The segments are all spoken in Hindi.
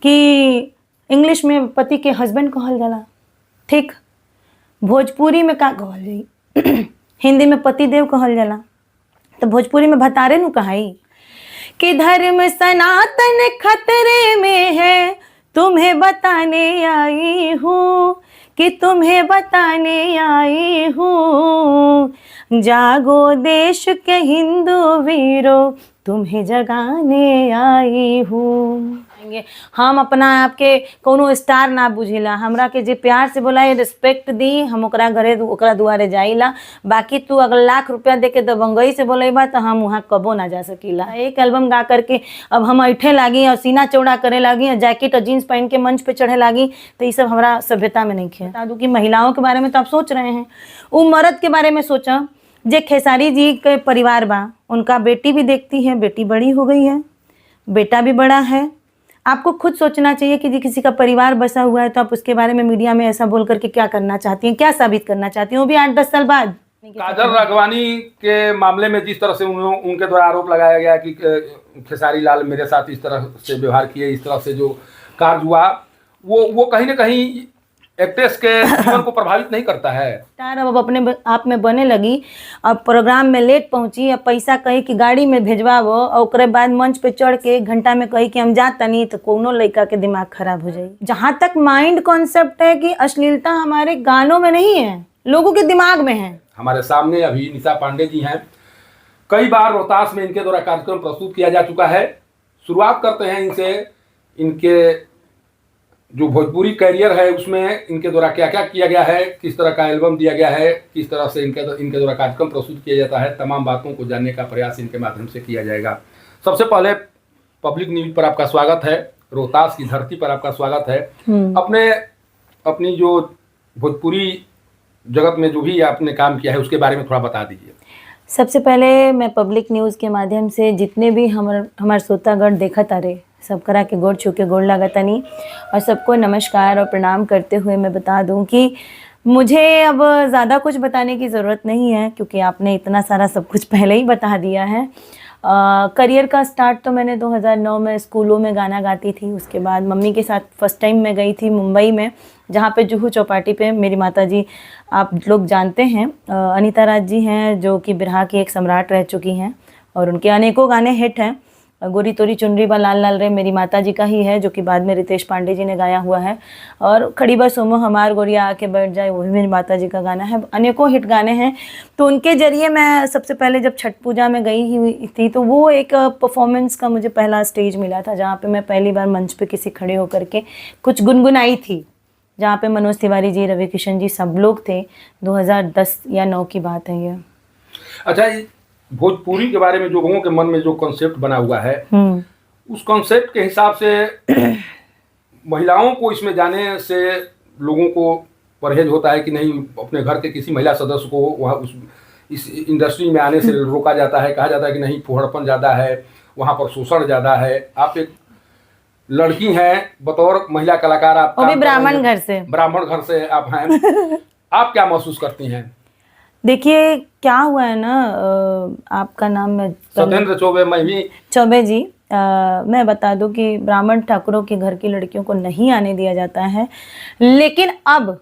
कि इंग्लिश में पति के हस्बैंड कहल जाला, ठीक, भोजपुरी में का कहल जाई हिंदी में पतिदेव कहल जाला, तो भोजपुरी में भतारे नु कहाई कि धर्म सनातन खतरे में है, तुम्हें बताने आई हूँ, कि तुम्हें बताने आई हूँ, जागो देश के हिंदू वीरों, तुम्हें जगाने आई हूँ। हम अपना आपके कोनो स्टार ना बुझिला, हमरा के जे प्यार से बोला रिस्पेक्ट दी, हम ओकरा घरे ओकरा दुआरे जाइला। बाकी तू अगर लाख रुपया दे के दबंगई से बोलेबा तो हम वहाँ कबो ना जा सकीला। एक एल्बम गा करके अब हम ऐठे लागी और सीना चौड़ा करे लागी और जैकेट और जीन्स पहन के मंच पे चढ़े लागी, तो ये सब हमारा सभ्यता में नहीं खे। बता दूँ कि महिलाओं के बारे में तो आप सोच रहे हैं, वो मर्द के बारे में सोचा। जे खेसारी जी के परिवार बा, उनका बेटी भी देखती है, बेटी बड़ी हो गई है, बेटा भी बड़ा है। आपको खुद सोचना चाहिए कि किसी का परिवार बसा हुआ है तो आप उसके बारे में मीडिया में ऐसा बोल करके क्या करना चाहती हैं, क्या साबित करना चाहती हैं, वो भी 8-10 साल बाद। काजल राघवानी के मामले में जिस तरह से उनके द्वारा आरोप लगाया गया कि खेसारी लाल मेरे साथ इस तरह से व्यवहार किए, इस तरह से जो कार्य हुआ, वो कहीं ना कहीं एक्ट्रेस के जीवन को प्रभावित नहीं करता है। स्टार अब अपने आप में बने लगी, अब प्रोग्राम में लेट पहुंची, अब पैसा कही कि गाड़ी में भेजवाओ और उसके बाद मंच पे चढ़ के 1 घंटा में कही कि हम जाता नहीं, तो कोनो लड़का के दिमाग खराब हो जाए। जहाँ तक माइंड कॉन्सेप्ट है कि अश्लीलता हमारे गानों में नहीं है, लोगों के दिमाग में है। हमारे सामने अभी निशा पांडे जी हैं, कई बार रोहतास में इनके द्वारा कार्यक्रम प्रस्तुत किया जा चुका है। शुरुआत करते हैं इनसे, इनके जो भोजपुरी करियर है उसमें इनके द्वारा क्या क्या किया गया है, किस तरह का एल्बम दिया गया है, किस तरह से इनके द्वारा कार्यक्रम प्रस्तुत किया जाता है, तमाम बातों को जानने का प्रयास इनके माध्यम से किया जाएगा। सबसे पहले पब्लिक न्यूज पर आपका स्वागत है, रोहतास की धरती पर आपका स्वागत है। अपनी जो भोजपुरी जगत में जो भी आपने काम किया है उसके बारे में थोड़ा बता दीजिए। सबसे पहले मैं पब्लिक न्यूज़ के माध्यम से जितने भी हमार श्रोतागण देखत आ रहे सब करा के गोड़ छू के गोड़ लागतानी और सबको नमस्कार और प्रणाम करते हुए मैं बता दूं कि मुझे अब ज़्यादा कुछ बताने की ज़रूरत नहीं है, क्योंकि आपने इतना सारा सब कुछ पहले ही बता दिया है। करियर का स्टार्ट तो मैंने 2009 में स्कूलों में गाना गाती थी। उसके बाद मम्मी के साथ फर्स्ट टाइम मैं गई थी मुंबई में, जहाँ पे जुहू चौपाटी पे मेरी माता जी, आप लोग जानते हैं, अनीता राज जी हैं, जो कि बिरहा की एक सम्राट रह चुकी हैं और उनके अनेकों गाने हिट हैं। गोरी तोरी चुनरी बा लाल लाल रे मेरी माता जी का ही है, जो कि बाद में रितेश पांडे जी ने गाया हुआ है। और खड़ी बस सोमो हमार गोरिया आके बैठ जाए, वो भी मेरी माता जी का गाना है। अनेकों हिट गाने हैं। तो उनके जरिए मैं सबसे पहले जब छठ पूजा में गई हुई थी, तो वो एक परफॉर्मेंस का मुझे पहला स्टेज मिला था, जहाँ पे मैं पहली बार मंच पे किसी खड़े होकर के कुछ गुनगुनाई थी, जहाँ पे मनोज तिवारी जी, रवि किशन जी सब लोग थे। 2010 या 9 की बात है ये। अच्छा, भोजपुरी के बारे में जो लोगों के मन में जो कॉन्सेप्ट बना हुआ है, उस कॉन्सेप्ट के हिसाब से महिलाओं को इसमें जाने से लोगों को परहेज होता है कि नहीं, अपने घर के किसी महिला सदस्य को वहाँ इस इंडस्ट्री में आने से रोका जाता है, कहा जाता है कि नहीं फुहड़पन ज़्यादा है, वहाँ पर शोषण ज़्यादा है। आप एक लड़की हैं, बतौर महिला कलाकार, आप ब्राह्मण घर से आप हैं आप क्या महसूस करती हैं? देखिए क्या हुआ है ना, आपका नाम मैं सत्येंद्र चौबे, मैं भी चौबे जी। मैं बता दूं कि ब्राह्मण ठाकुरों के घर की लड़कियों को नहीं आने दिया जाता है, लेकिन अब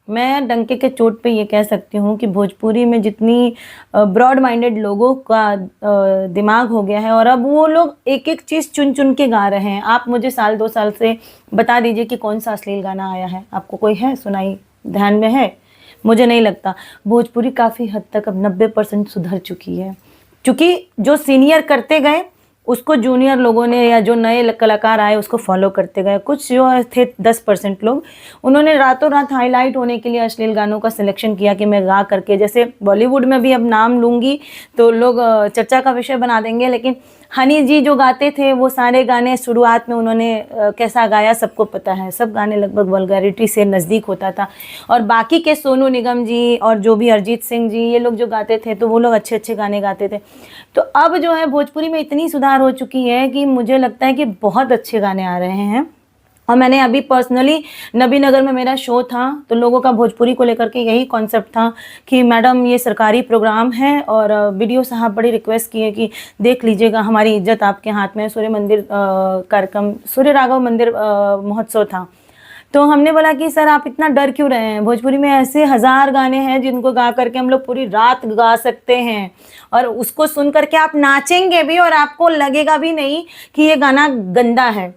मैं डंके के चोट पे ये कह सकती हूँ कि भोजपुरी में जितनी ब्रॉड माइंडेड लोगों का दिमाग हो गया है, और अब वो लोग एक एक चीज़ चुन चुन के गा रहे हैं। आप मुझे 1-2 साल से बता दीजिए कि कौन सा अश्लील गाना आया है, आपको कोई है सुनाई, ध्यान में है? मुझे नहीं लगता। भोजपुरी काफ़ी हद तक अब 90% सुधर चुकी है, क्योंकि जो सीनियर करते गए उसको जूनियर लोगों ने या जो नए कलाकार आए उसको फॉलो करते गए। कुछ जो थे 10% लोग, उन्होंने रातों रात हाईलाइट होने के लिए अश्लील गानों का सिलेक्शन किया कि मैं गा करके, जैसे बॉलीवुड में भी अब नाम लूँगी तो लोग चर्चा का विषय बना देंगे, लेकिन हनी जी जो गाते थे वो सारे गाने शुरुआत में उन्होंने कैसा गाया सबको पता है। सब गाने लगभग वल्गैरिटी से नज़दीक होता था, और बाकी के सोनू निगम जी और जो भी अरिजीत सिंह जी, ये लोग जो गाते थे तो वो लोग अच्छे अच्छे गाने गाते थे। तो अब जो है भोजपुरी में इतनी सुधार हो चुकी है कि मुझे लगता है कि बहुत अच्छे गाने आ रहे हैं, और मैंने अभी पर्सनली नबी नगर में मेरा शो था, तो लोगों का भोजपुरी को लेकर के यही कॉन्सेप्ट था कि मैडम ये सरकारी प्रोग्राम है और वीडियो साहब बड़ी रिक्वेस्ट किए कि देख लीजिएगा, हमारी इज्जत आपके हाथ में है। सूर्य मंदिर कार्यक्रम, सूर्य राघव मंदिर महोत्सव था। तो हमने बोला कि सर आप इतना डर क्यों रहे हैं, भोजपुरी में ऐसे 1000 गाने हैं जिनको गा करके हम लोग पूरी रात गा सकते हैं और उसको सुन करके आप नाचेंगे भी और आपको लगेगा भी नहीं कि ये गाना गंदा है।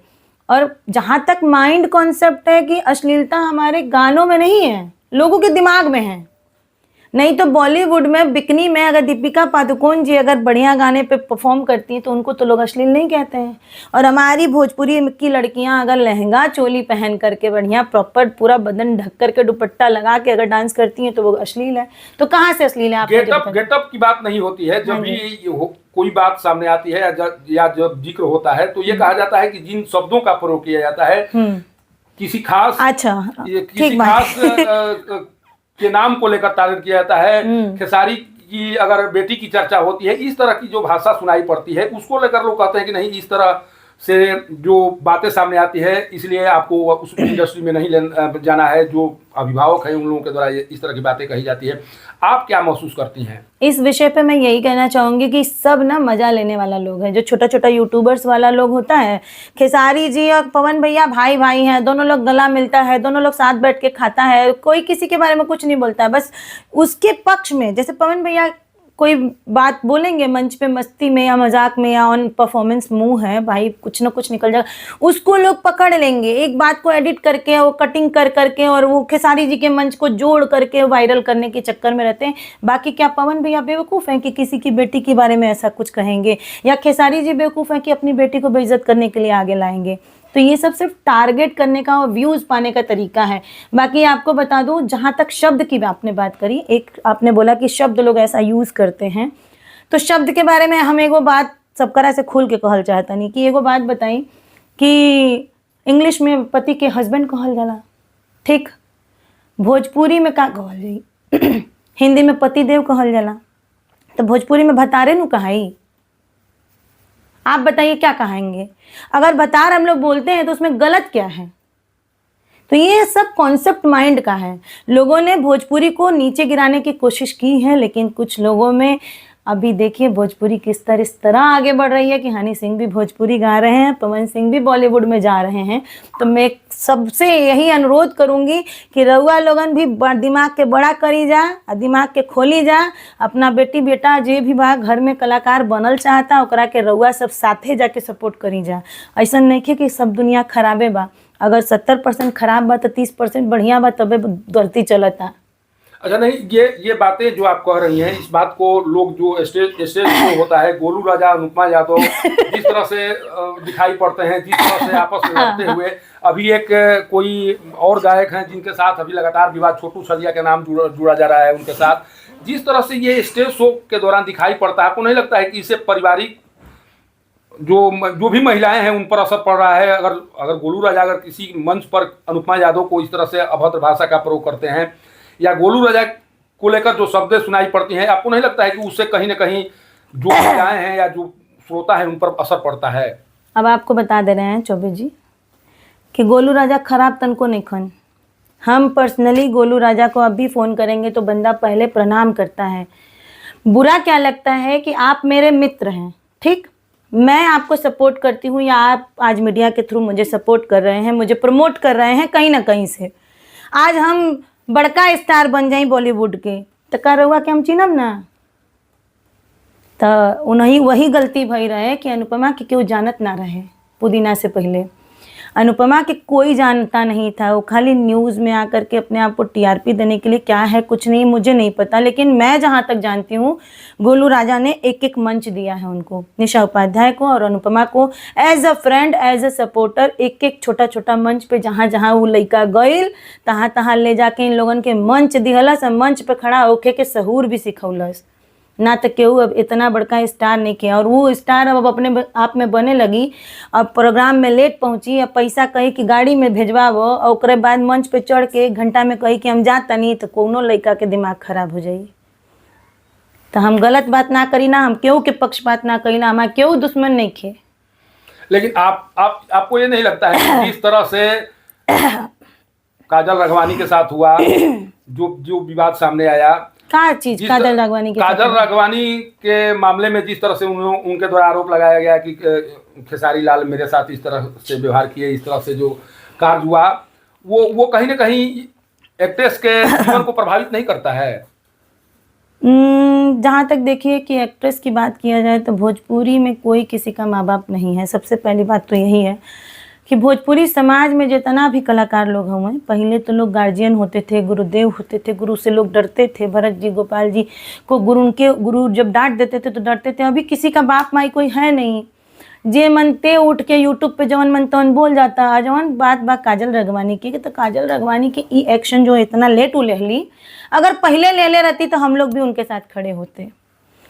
और जहाँ तक माइंड कॉन्सेप्ट है कि अश्लीलता हमारे गानों में नहीं है, लोगों के दिमाग में है। नहीं तो बॉलीवुड में बिकनी में अगर दीपिका पादुकोण जी अगर बढ़िया गाने पे परफॉर्म करती हैं तो उनको तो लोग अश्लील नहीं कहते हैं। और हमारी भोजपुरी की लड़कियां अगर लहंगा चोली पहन करके बढ़िया प्रॉपर पूरा बदन ढक करके दुपट्टा लगा के अगर डांस करती हैं तो वो अश्लील है। तो कहाँ से अश्लील है? आप गेटअप की बात नहीं होती है। जब भी कोई बात सामने आती है या जब जिक्र होता है तो ये कहा जाता है कि जिन शब्दों का प्रयोग किया जाता है किसी खास के नाम को लेकर तारीफ किया जाता है। खेसारी की अगर बेटी की चर्चा होती है, इस तरह की जो भाषा सुनाई पड़ती है उसको लेकर लोग कहते हैं कि नहीं, इस तरह से जो बातें सामने आती है इसलिए आपको उस इंडस्ट्री में नहीं जाना है। जो अभिभावक हैं उन लोगों के द्वारा इस तरह की बातें कही जाती है। आप क्या महसूस करती हैं इस विषय पे? मैं यही कहना चाहूंगी कि सब ना मजा लेने वाला लोग है, जो छोटा छोटा यूट्यूबर्स वाला लोग होता है। खेसारी जी और पवन भैया भाई भाई हैं, दोनों लोग गला मिलता है, दोनों लोग साथ बैठ के खाता है, कोई किसी के बारे में कुछ नहीं बोलता है। बस उसके पक्ष में जैसे पवन भैया कोई बात बोलेंगे मंच पे मस्ती में या मजाक में या ऑन परफॉर्मेंस मुंह है भाई, कुछ ना कुछ निकल जाएगा, उसको लोग पकड़ लेंगे। एक बात को एडिट करके वो कटिंग कर करके और वो खेसारी जी के मंच को जोड़ करके वायरल करने के चक्कर में रहते हैं। बाकी क्या पवन भैया बेवकूफ़ हैं कि किसी की बेटी के बारे में ऐसा कुछ कहेंगे, या खेसारी जी बेवकूफ़ हैं कि अपनी बेटी को बेइज्जत करने के लिए आगे लाएंगे? तो ये सब सिर्फ टारगेट करने का और व्यूज़ पाने का तरीका है। बाकी आपको बता दूं, जहाँ तक शब्द की आपने बात करी, एक आपने बोला कि शब्द लोग ऐसा यूज़ करते हैं, तो शब्द के बारे में हम एगो बात सबकरा से खुल के कहल चाहता नहीं कि एगो बात बताई कि इंग्लिश में पति के हस्बैंड कहल जाला, ठीक, भोजपुरी में का कहल जाई? हिंदी में पति देव कहल जाला, तो भोजपुरी में भतारे नु कहाई? आप बताइए क्या कहेंगे? अगर भतार हम लोग बोलते हैं तो उसमें गलत क्या है? तो ये सब कॉन्सेप्ट माइंड का है। लोगों ने भोजपुरी को नीचे गिराने की कोशिश की है, लेकिन कुछ लोगों में अभी देखिए भोजपुरी किस तरह इस तरह आगे बढ़ रही है कि हनी सिंह भी भोजपुरी गा रहे हैं, पवन सिंह भी बॉलीवुड में जा रहे हैं। तो मैं सबसे यही अनुरोध करूंगी कि रउआ लोगन भी दिमाग के बड़ा करी जा, दिमाग के खोली जा। अपना बेटी बेटा जे भी बा घर में कलाकार बनल चाहता ओकरा के रउआ सब साथे जाके सपोर्ट करी जा। ऐसा नहीं कि सब दुनिया खराबे बा, अगर 70% खराब बा तो 30% बढ़िया बा, तबे धरती चलता। अच्छा, नहीं, ये बातें जो आप कह रही हैं, इस बात को लोग जो स्टेज शो होता है, गोलू राजा अनुपमा यादव जिस तरह से दिखाई पड़ते हैं, जिस तरह से आपस में लड़ते हुए, अभी एक कोई और गायक हैं जिनके साथ अभी लगातार विवाद, छोटू सरिया के नाम जुड़ा जा रहा है उनके साथ, जिस तरह से ये स्टेज शो के दौरान दिखाई पड़ता है, आपको नहीं लगता है कि इससे पारिवारिक जो भी महिलाएं हैं उन पर असर पड़ रहा है? अगर गोलू राजा अगर किसी मंच पर अनुपमा यादव को इस तरह से अभद्र भाषा का प्रयोग करते हैं या गोलू राजा को लेकर जो शब्द सुनाई पड़ती हैं, आपको नहीं लगता है कि उससे कहीं ना कहीं जो महिलाएं हैं या जो श्रोता है उन पर असर पड़ता है? अब आपको बता दे रहे हैं चौबे जी कि गोलू राजा खराब तन को नहीं खन। हम पर्सनली गोलू राजा को अब भी फ़ोन करेंगे तो बंदा पहले प्रणाम करता है। बुरा क्या लगता है कि आप मेरे मित्र हैं, ठीक, मैं आपको सपोर्ट करती हूँ या आप आज मीडिया के थ्रू मुझे सपोर्ट कर रहे हैं, मुझे प्रमोट कर रहे हैं कहीं ना कहीं से। आज हम बड़का स्टार बन जाए बॉलीवुड के तो का रहुआ के हम चिनब ना? तो उन्हीं वही गलती भई रहे कि अनुपमा के क्यों जानत ना रहे। पुदीना से पहले अनुपमा के कोई जानता नहीं था, वो खाली न्यूज़ में आकर के अपने आप को टीआरपी देने के लिए क्या है कुछ नहीं, मुझे नहीं पता, लेकिन मैं जहाँ तक जानती हूँ गोलू राजा ने एक एक मंच दिया है उनको, निशा उपाध्याय को और अनुपमा को, as a friend as a supporter. एक एक छोटा छोटा मंच पे जहाँ जहाँ वो लड़का गईल तहाँ तहाँ ले जाके इन लोगन के मंच दिहलस, मंच पे खड़ा होके के सहूर भी सिखौलस ना। तो केहू अब इतना बड़का स्टार नहीं किया, और वो स्टार अब अपने आप में बने लगी। अब प्रोग्राम में लेट पहुंची, अब पैसा कही कि गाड़ी में भेजवावो, और उसके बाद मंच पे चढ़ के 1 घंटा में कही कि हम जाता नहीं, तो कोनो लड़का के दिमाग खराब हो जाई। तो हम गलत बात ना करी ना, हम केहू के पक्ष बात ना करी ना, हमारा केहू दुश्मन नहीं खे। लेकिन आपको ये नहीं लगता है कि जिस तरह से काजल राघवानी के साथ हुआ, जो विवाद सामने आया, क्या चीज काजल राघवानी के साथ काजल राघवानी के मामले में जिस तरह से उनके द्वारा आरोप लगाया गया कि खेसारी लाल मेरे साथ इस तरह से व्यवहार किए, इस तरह से जो कार्य हुआ, वो कहीं ना कहीं एक्ट्रेस के जीवन को प्रभावित नहीं करता है? जहाँ तक देखिए कि एक्ट्रेस की बात किया जाए तो भोजपुरी में कोई किसी का माँ बाप नहीं है। सबसे पहली बात तो यही है कि भोजपुरी समाज में जितना भी कलाकार लोग हुए, पहले तो लोग गार्जियन होते थे, गुरुदेव होते थे, गुरु से लोग डरते थे। भरत जी, गोपाल जी को गुरु जब डांट देते थे तो डरते थे। अभी किसी का बाप माई कोई है नहीं, जे मनते उठ के यूट्यूब पे जवन मन तवन बोल जाता। आ जवन बात काजल राघवानी की, तो काजल राघवानी की ई एक्शन जो इतना लेट ले ली, अगर पहले ले रहती तो हम लोग भी उनके साथ खड़े होते।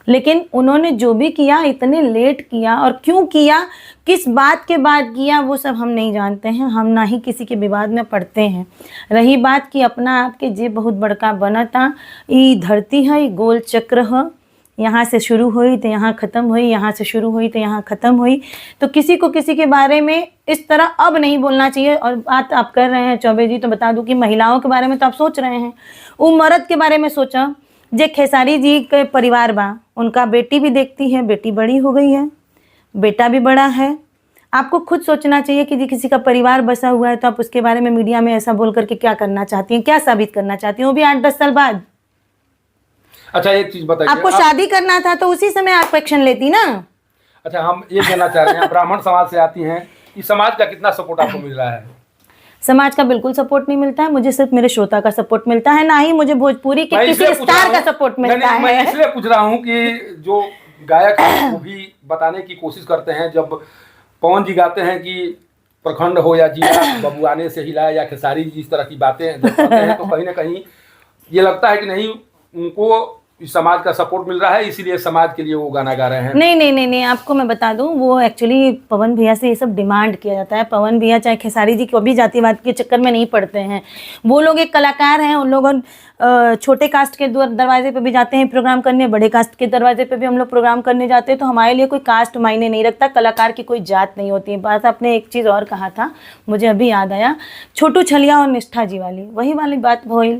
लेकिन उन्होंने जो भी किया इतने लेट किया, और क्यों किया, किस बात के बाद किया, वो सब हम नहीं जानते हैं। हम ना ही किसी के विवाद में पड़ते हैं। रही बात कि अपना आपके जे बहुत बड़का बना था, ई धरती है, ई गोल चक्र है, यहाँ से शुरू हुई तो यहाँ ख़त्म हुई, यहाँ से शुरू हुई तो यहाँ ख़त्म हुई। तो किसी को किसी के बारे में इस तरह अब नहीं बोलना चाहिए। और बात आप कर रहे हैं चौबे जी, तो बता दूं कि महिलाओं के बारे में तो आप सोच रहे हैं, वो मर्द के बारे में सोचा। जे खेसारी जी के परिवार बा, उनका बेटी भी देखती है, बेटी बड़ी हो गई है, बेटा भी बड़ा है। आपको खुद सोचना चाहिए कि जी किसी का परिवार बसा हुआ है तो आप उसके बारे में मीडिया में ऐसा बोल करके क्या करना चाहती हैं, क्या साबित करना चाहती हैं, वो भी 8-10 साल बाद। अच्छा, एक चीज बताइए, आपको शादी करना था तो उसी समय आप एक्शन लेती ना। अच्छा, हम ये कहना चाह रहे हैं, ब्राह्मण समाज से आती हैं, इस समाज का कितना सपोर्ट आपको मिल रहा है? समाज का बिल्कुल सपोर्ट नहीं मिलता है। मुझे सिर्फ मेरे श्रोता का सपोर्ट मिलता है, ना ही मुझे भोजपुरी के किसी स्टार का सपोर्ट मिलता है। मैं इसलिए पूछ रहा हूँ कि जो गायक हैं वो भी बताने की कोशिश करते हैं। जब पवन जी गाते हैं कि प्रखंड हो या जिला, बबुआने से हिला, या खेसारी जी इस तरह की बातें जब करते हैं, तो कहीं ना कहीं ये लगता है कि नहीं, उनको इस समाज का सपोर्ट मिल रहा है, इसीलिए समाज के लिए वो गाना गा रहे हैं। नहीं, आपको मैं बता दूं, वो एक्चुअली पवन भैया से ये सब डिमांड किया जाता है। पवन भैया चाहे खेसारी जी को भी जातिवाद के चक्कर में नहीं पड़ते हैं। वो लोग एक कलाकार हैं, उन लोग छोटे कास्ट के दरवाजे पे भी जाते हैं प्रोग्राम करने, बड़े कास्ट के दरवाजे पे भी हम लोग प्रोग्राम करने जाते हैं। तो हमारे लिए कोई कास्ट मायने नहीं रखता, कलाकार की कोई जात नहीं होती है। बात आपने एक चीज़ और कहा था, मुझे अभी याद आया, छोटू छलिया और निष्ठा जी वाली, वही वाली बात हुई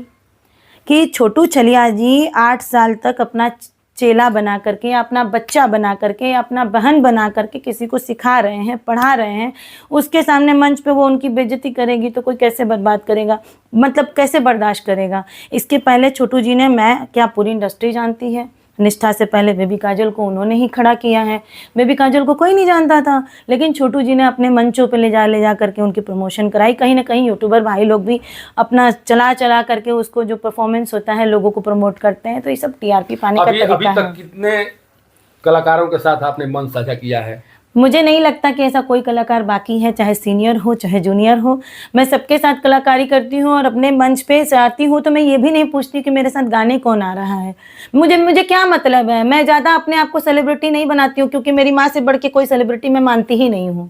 कि छोटू छलिया जी 8 साल तक अपना चेला बना करके, अपना बच्चा बना करके, अपना बहन बना करके किसी को सिखा रहे हैं, पढ़ा रहे हैं। उसके सामने मंच पे वो उनकी बेइज्जती करेगी तो कोई कैसे बर्बाद करेगा, मतलब कैसे बर्दाश्त करेगा। इसके पहले छोटू जी ने, मैं क्या पूरी इंडस्ट्री जानती है, निष्ठा से पहले बेबी काजल को उन्होंने ही खड़ा किया है। बेबी काजल को कोई नहीं जानता था, लेकिन छोटू जी ने अपने मंचों पे ले जा करके उनकी प्रमोशन कराई। कहीं ना कहीं यूट्यूबर भाई लोग भी अपना चला करके उसको जो परफॉर्मेंस होता है लोगों को प्रमोट करते हैं। तो ये सब टीआरपी पाने का तरीका है। अभी तक कितने कलाकारों के साथ आपने मंच साझा किया है? मुझे नहीं लगता कि ऐसा कोई कलाकार बाकी है, चाहे सीनियर हो चाहे जूनियर हो। मैं सबके साथ कलाकारी करती हूँ, और अपने मंच पे से आती हूँ तो मैं ये भी नहीं पूछती कि मेरे साथ गाने कौन आ रहा है। मुझे क्या मतलब है, मैं ज़्यादा अपने आप को सेलिब्रिटी नहीं बनाती हूँ, क्योंकि मेरी माँ से बढ़ के कोई सेलिब्रिटी मैं मानती ही नहीं हूँ।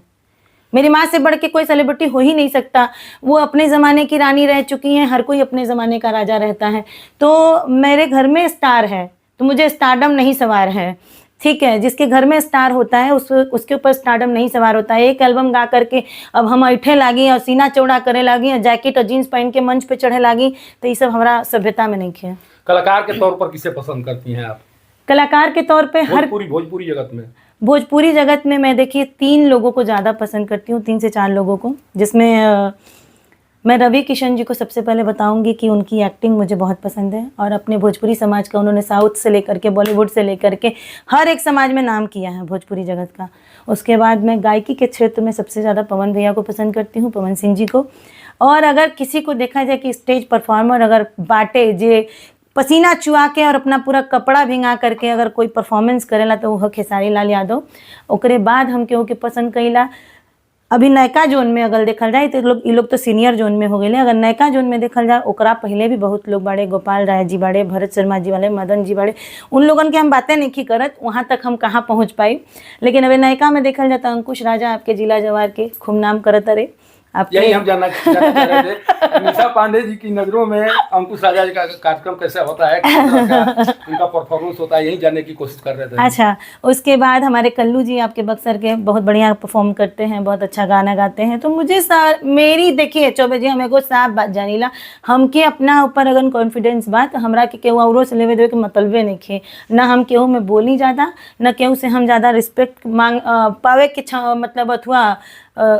मेरी माँ से बढ़ के कोई सेलिब्रिटी हो ही नहीं सकता। वो अपने ज़माने की रानी रह चुकी हैं, हर कोई अपने ज़माने का राजा रहता है। तो मेरे घर में स्टार है तो मुझे स्टारडम नहीं सवार है, ठीक है। जिसके घर में स्टार होता है उसके ऊपर स्टारडम नहीं सवार होता है। एक एल्बम गा करके अब हम ऐठे लागी और सीना चौड़ा करे लागी और जैकेट और जीन्स पहन के मंच पे चढ़े लागी, तो ये सब हमारा सभ्यता में नहीं है। कलाकार के तौर पर किसे पसंद करती हैं आप? कलाकार के तौर पे भोजपुरी जगत में? भोजपुरी जगत में मैं देखिए 3 लोगों को ज़्यादा पसंद करती हूँ, 3 से 4 लोगों को, जिसमें मैं रवि किशन जी को सबसे पहले बताऊंगी कि उनकी एक्टिंग मुझे बहुत पसंद है। और अपने भोजपुरी समाज का उन्होंने साउथ से लेकर के बॉलीवुड से लेकर के हर एक समाज में नाम किया है भोजपुरी जगत का। उसके बाद मैं गायकी के क्षेत्र में सबसे ज़्यादा पवन भैया को पसंद करती हूँ, पवन सिंह जी को। और अगर किसी को देखा जाए कि स्टेज परफॉर्मर अगर बाटे जे पसीना चुआ के और अपना पूरा कपड़ा भिंगा करके अगर कोई परफॉर्मेंस करेला तो वह खेसारी लाल यादव। ओकरे बाद हम केहू के पसंद कईला अभी नयका जोन में अगर देखल जाए तो ये लोग तो सीनियर जोन में हो गए। अगर नयका जोन में देखल जाए ओकरा पहले भी बहुत लोग बड़े, गोपाल राय जी बड़े, भरत शर्मा जी वाले, मदन जी बड़े, उन लोगन के हम बातें नहीं करत, वहाँ तक हम कहाँ पहुँच पाई। लेकिन अभी नयका में देखल जाता अंकुश राजा आपके जिला जवार के खूब नाम करत अरे, आपके यही हम जानना चाह रहे थे, निशा पांडे जी की नजरों में अंकुश राजा जी का कार्यक्रम कैसा होता है, किस तरह का उनका परफॉर्मेंस होता है, यही जानने की कोशिश कर रहे थे। अच्छा, उसके बाद हमारे कल्लू जी आपके बक्सर के बहुत बढ़िया परफॉर्म करते हैं, बहुत अच्छा गाना गाते हैं। तो मुझे मेरी देखिए चौबे जी, हमें को साफ बात जानीला, हमके अपना ऊपर अगर कॉन्फिडेंस बात तो हमरा के केहू औरों से लेवे देवे के मतलबे नहीं खे, ना हम केहू में बोली ज़्यादा, ना केहू से हम ज़्यादा रिस्पेक्ट मांग पावे के मतलब अथवा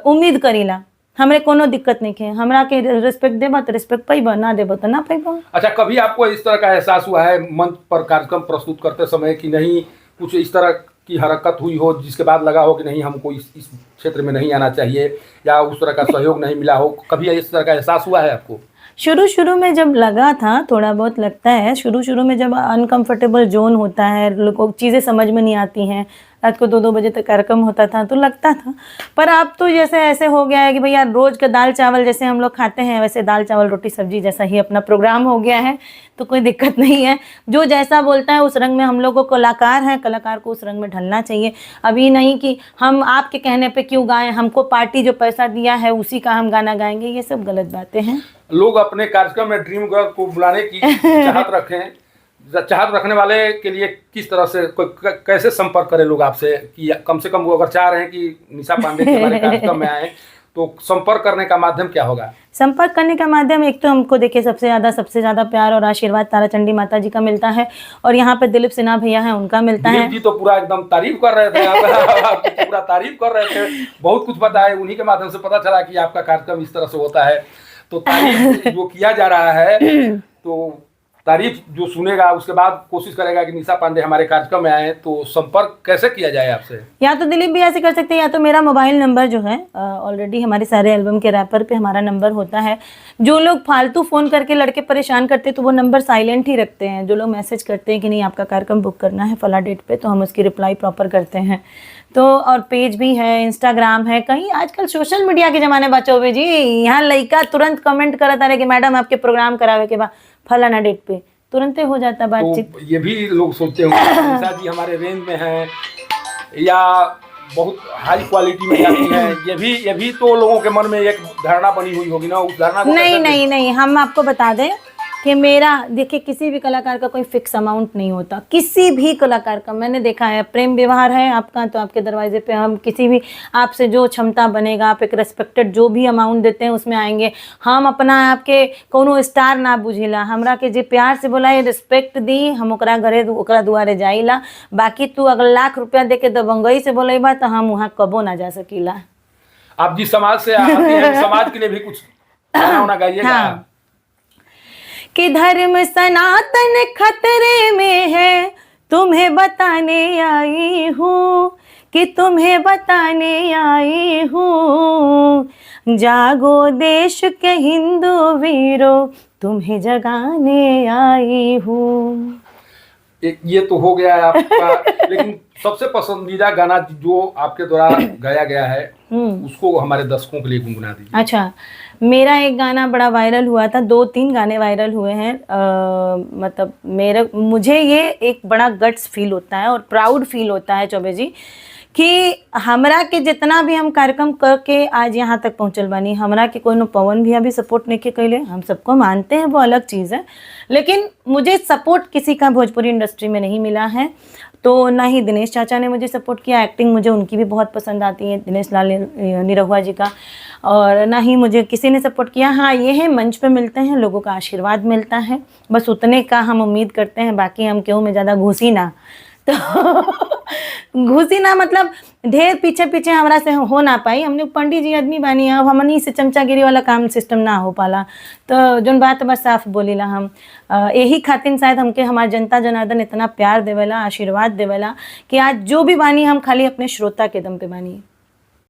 उम्मीद करीला। हमरे कोनो दिक्कत नहीं है, हमरा के रिस्पेक्ट देबा तो रिस्पेक्ट पैबा, ना देबा तो ना पैबा। अच्छा, कभी आपको इस तरह का एहसास हुआ है मंच पर कार्यक्रम प्रस्तुत करते समय कि नहीं कुछ इस तरह की हरकत हुई हो जिसके बाद लगा हो कि नहीं हमको इस क्षेत्र में नहीं आना चाहिए, या उस तरह का सहयोग नहीं मिला हो, कभी इस तरह का एहसास हुआ है आपको? शुरू में जब लगा था, थोड़ा बहुत लगता है, शुरू में जब अनकंफर्टेबल जोन होता है, लोगों को चीज़ें समझ में नहीं आती हैं, रात को 2-2 बजे तक कार्यक्रम होता था तो लगता था। पर अब तो जैसे ऐसे हो गया है कि भैया रोज़ का दाल चावल जैसे हम लोग खाते हैं वैसे दाल चावल रोटी सब्जी जैसा ही अपना प्रोग्राम हो गया है, तो कोई दिक्कत नहीं है। जो जैसा बोलता है उस रंग में हम लोग को, कलाकार हैं, कलाकार को उस रंग में ढलना चाहिए। अभी नहीं कि हम आपके कहने पे क्यों गाएं, हमको पार्टी जो पैसा दिया है उसी का हम गाना गाएंगे, ये सब गलत बातें हैं। लोग अपने कार्यक्रम में ड्रीम गर्ल को बुलाने की चाहत रखने वाले के लिए किस तरह से कैसे संपर्क करें लोग आपसे, कि कम से कम वो अगर चाह रहे हैं कि निशा पांडे जी हमारे कार्यक्रम में आए तो संपर्क करने का माध्यम क्या होगा? संपर्क करने का माध्यम एक तो हमको देखिए सबसे ज़्यादा प्यार और आशीर्वाद ताराचंडी माता जी का मिलता है, और यहाँ पे दिलीप सिन्हा भैया हैं उनका मिलता है। दिलीप जी तो पूरा एकदम तारीफ कर रहे थे पूरा तारीफ कर रहे थे, बहुत कुछ पता है, उन्हीं के माध्यम से पता चला कि आपका कार्यक्रम इस तरह से होता है। तो तारीफ जो किया जा रहा है, तो तारीफ जो सुनेगा उसके बाद कोशिश करेगा कि निशा पांडे हमारे कार्यक्रम में आए, तो संपर्क कैसे किया जाए आपसे? या तो दिलीप भैया से कर सकते हैं, या तो मेरा मोबाइल नंबर जो है ऑलरेडी हमारे सारे एल्बम के रैपर पे हमारा नंबर होता है। जो लोग फालतू फ़ोन करके लड़के परेशान करते हैं तो वो नंबर साइलेंट ही रखते हैं। जो लोग मैसेज करते हैं कि नहीं आपका कार्यक्रम बुक करना है फला डेट पे, तो हम उसकी रिप्लाई प्रॉपर करते हैं। तो और पेज भी है, इंस्टाग्राम है, कहीं आजकल सोशल मीडिया के ज़माने बचो बे जी, यहाँ लड़का तुरंत कमेंट करता रहे कि मैडम आपके प्रोग्राम करावे के बाद फलाना डेट पे, तुरंत हो जाता बातचीत। तो ये भी लोग सोचते होंगे निशा जी हमारे रेंज में हैं या बहुत हाई क्वालिटी में जाती हैं, ये भी तो लोगों के मन में एक धारणा बनी हुई होगी ना, उस धारणा को नहीं, हम आपको बता दें कि मेरा देखिए किसी भी कलाकार का कोई फिक्स अमाउंट नहीं होता, किसी भी कलाकार का। मैंने देखा है, प्रेम व्यवहार है आपका तो आपके दरवाजे पे हम किसी भी आपसे जो क्षमता बनेगा, आप एक रेस्पेक्टेड जो भी अमाउंट देते हैं उसमें आएंगे। हम अपना आपके कोनो स्टार ना बुझिला, हमरा के जे प्यार से बोला रिस्पेक्ट दी, हम ओकरा घरे ओकरा दुआरे जाइला। बाकी तू अगर लाख रुपया दे के दबंगई से बोलेबा तो हम वहाँ कबो ना जा सकीला। आप जिस समाज से आती हैं समाज के लिए भी कुछ गाना गाइएगा। हाँ। कि धर्म सनातन खतरे में है, तुम्हें बताने आई हूँ, कि तुम्हें बताने आई हूँ, जागो देश के हिंदू वीरों, तुम्हें जगाने आई हूँ। ये तो हो गया है आपका लेकिन सबसे पसंदीदा गाना जो आपके द्वारा गाया गया है उसको हमारे दर्शकों के लिए गुनगुना दीजिए। अच्छा, मेरा एक गाना बड़ा वायरल हुआ था, 2-3 गाने वायरल हुए हैं। मतलब मुझे ये एक बड़ा गट्स फील होता है और प्राउड फील होता है चौबे जी, कि हमरा के जितना भी हम कार्यक्रम करके आज यहाँ तक पहुँचल बानी, हमरा के कोई पवन भैया भी सपोर्ट नहीं के कैले, हम सबको मानते हैं वो अलग चीज़ है, लेकिन मुझे सपोर्ट किसी का भोजपुरी इंडस्ट्री में नहीं मिला है। तो ना ही दिनेश चाचा ने मुझे सपोर्ट किया, एक्टिंग मुझे उनकी भी बहुत पसंद आती है, दिनेश लाल निरहुआ जी का, और ना ही मुझे किसी ने सपोर्ट किया। हाँ ये है मंच पे मिलते हैं, लोगों का आशीर्वाद मिलता है, बस उतने का हम उम्मीद करते हैं, बाकी हम क्यों में ज़्यादा घुसी ना। तो घुसी ना मतलब ढेर पीछे पीछे हमरा से हो ना पाई, हमने पंडित जी आदमी बानी, अब हमनी से चमचागिरी वाला काम सिस्टम ना हो पाला। तो जोन बात बस साफ बोलीला हम, यही खातिर शायद हमके हमार जनता जनार्दन इतना प्यार देवेला, आशीर्वाद देवेला कि आज जो भी बानी हम खाली अपने श्रोता के दम पे बानी।